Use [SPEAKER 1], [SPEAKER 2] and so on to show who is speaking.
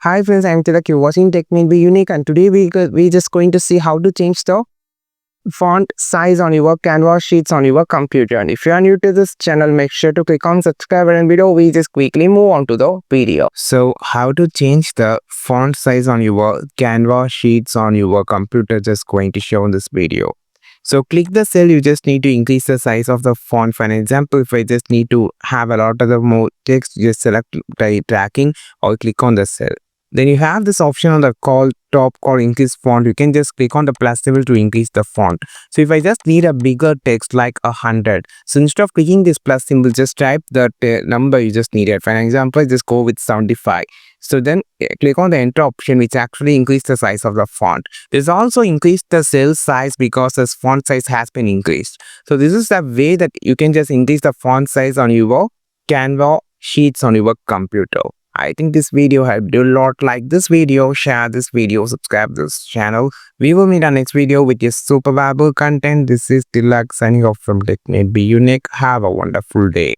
[SPEAKER 1] Hi friends, I'm Tilak. You're watching Tech May Be Unique, and today we just going to see how to change the font size on your canvas sheets on your computer. And if you are new to this channel, make sure to click on subscribe and below. We just quickly move on to the video. So how to change the font size on your canvas sheets on your computer, just going to show in this video. So click the cell, you just need to increase the size of the font. For an example, if I just need to have a lot of the more text, just select the tracking or click on the cell. Then you have this option on the top called increase font. You can just click on the plus symbol to increase the font. So if I just need a bigger text like 100, so instead of clicking this plus symbol, just type the number you just needed. For an example, just go with 75. So then click on the enter option, which actually increase the size of the font. This also increased the cell size because this font size has been increased. So this is the way that you can just increase the font size on your Canva sheets on your computer. I think this video helped you a lot. Like this video, share this video, subscribe this channel. We will meet our next video with your super valuable content. This is Tilak signing off from Tech May Be Unique. Have a wonderful day.